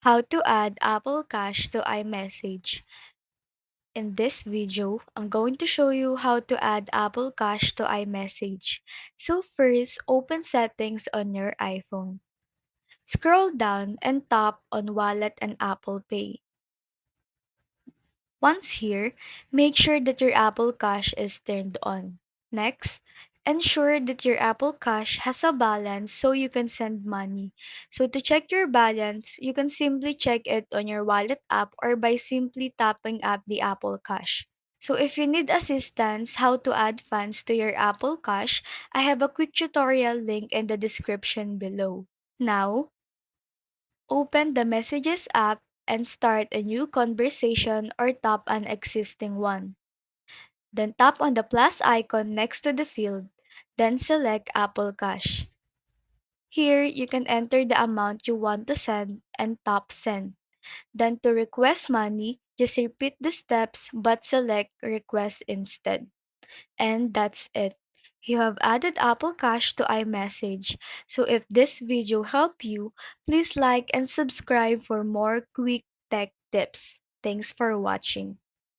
How to add Apple Cash to iMessage. In this video, I'm going to show you how to add Apple Cash to iMessage. So first, open Settings on your iPhone. Scroll down and tap on Wallet and Apple Pay. Once here, make sure that your Apple Cash is turned on. Next, ensure that your Apple Cash has a balance so you can send money. So to check your balance, you can simply check it on your wallet app or by simply tapping up the Apple Cash. So if you need assistance how to add funds to your Apple Cash, I have a quick tutorial link in the description below. Now, open the Messages app and start a new conversation or tap an existing one. Then tap on the plus icon next to the field, then select Apple Cash. Here, you can enter the amount you want to send and tap Send. Then to request money, just repeat the steps but select Request instead. And that's it. You have added Apple Cash to iMessage. So if this video helped you, please like and subscribe for more quick tech tips. Thanks for watching.